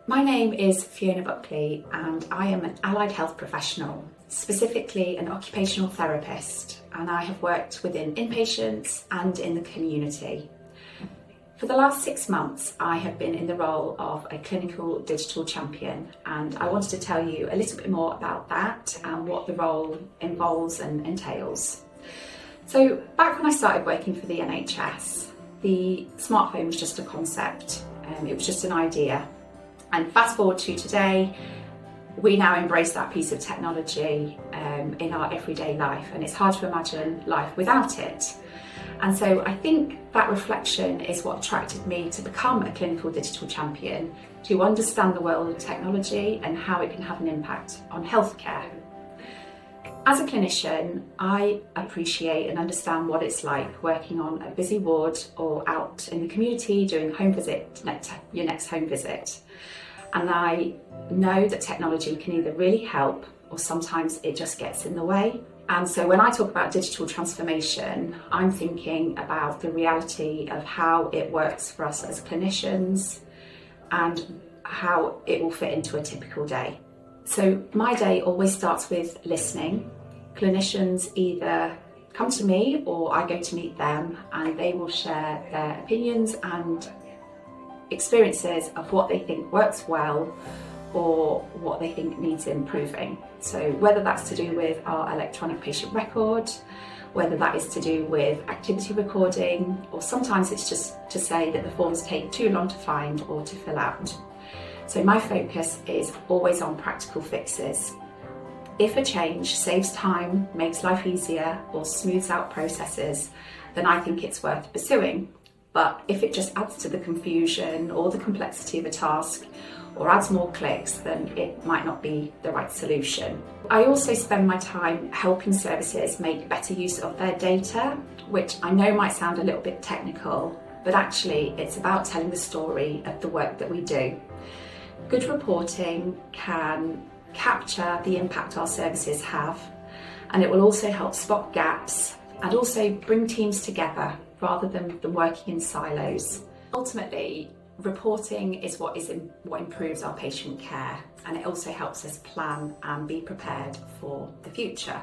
My name is Fiona Buckley and I am an allied health professional, specifically an occupational therapist, and I have worked within inpatients and in the community. For the last 6 months, I have been in the role of a clinical digital champion, and I wanted to tell you a little bit more about that and what the role involves and entails. So back when I started working for the NHS, the smartphone was just a concept, it was just an idea. And fast forward to today, we now embrace that piece of technology in our everyday life, and it's hard to imagine life without it. And so I think that reflection is what attracted me to become a clinical digital champion, to understand the world of technology and how it can have an impact on healthcare. As a clinician, I appreciate and understand what it's like working on a busy ward or out in the community doing your next home visit. And I know that technology can either really help or sometimes it just gets in the way. And so when I talk about digital transformation, I'm thinking about the reality of how it works for us as clinicians and how it will fit into a typical day. So my day always starts with listening. Clinicians either come to me or I go to meet them, and they will share their opinions and experiences of what they think works well or what they think needs improving. So whether that's to do with our electronic patient record, whether that is to do with activity recording, or sometimes it's just to say that the forms take too long to find or to fill out. So my focus is always on practical fixes. If a change saves time, makes life easier, or smooths out processes, then I think it's worth pursuing. But if it just adds to the confusion or the complexity of a task, or adds more clicks, then it might not be the right solution. I also spend my time helping services make better use of their data, which I know might sound a little bit technical, but actually it's about telling the story of the work that we do. Good reporting can capture the impact our services have, and it will also help spot gaps and also bring teams together rather than them working in silos. Ultimately, reporting is what improves our patient care, and it also helps us plan and be prepared for the future.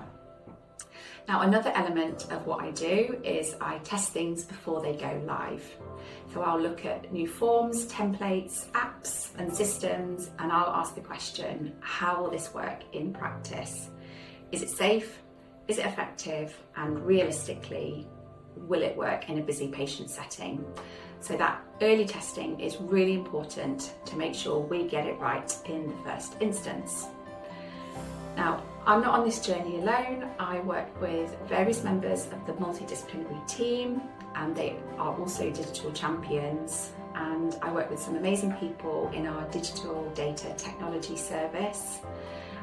Now, another element of what I do is I test things before they go live. So I'll look at new forms, templates, apps and systems, and I'll ask the question, how will this work in practice? Is it safe? Is it effective? And realistically, will it work in a busy patient setting? So that early testing is really important to make sure we get it right in the first instance. Now, I'm not on this journey alone. I work with various members of the multidisciplinary team, and they are also digital champions. And I work with some amazing people in our digital data technology service.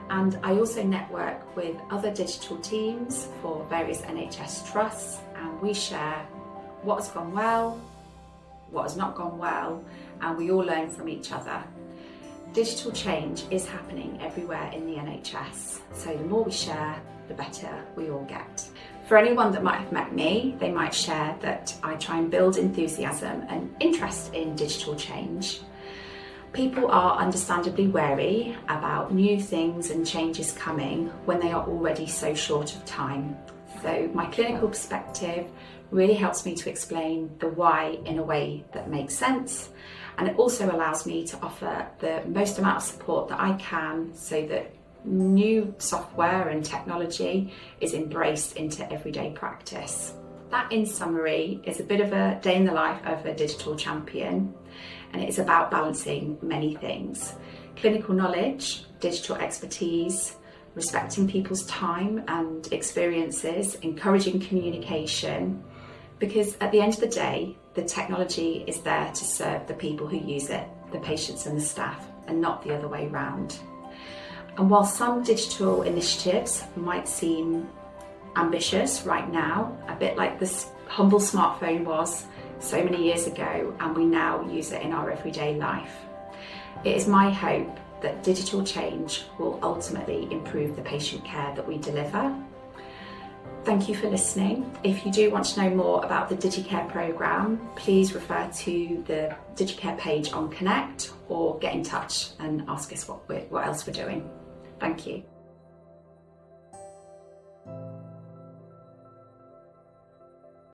And I also network with other digital teams for various NHS trusts, and we share what has gone well, what has not gone well, and we all learn from each other. Digital change is happening everywhere in the NHS, so the more we share, the better we all get. For anyone that might have met me, they might share that I try and build enthusiasm and interest in digital change. People are understandably wary about new things and changes coming when they are already so short of time. So my clinical perspective really helps me to explain the why in a way that makes sense, and it also allows me to offer the most amount of support that I can so that new software and technology is embraced into everyday practice. That, in summary, is a bit of a day in the life of a digital champion, and it is about balancing many things: clinical knowledge, digital expertise, respecting people's time and experiences, encouraging communication, because at the end of the day, the technology is there to serve the people who use it, the patients and the staff, and not the other way round. And while some digital initiatives might seem ambitious right now, a bit like this humble smartphone was so many years ago, and we now use it in our everyday life, it is my hope that digital change will ultimately improve the patient care that we deliver. Thank you for listening. If you do want to know more about the Digi-Care programme, please refer to the Digi-Care page on Connect or get in touch and ask us what else we're doing. Thank you.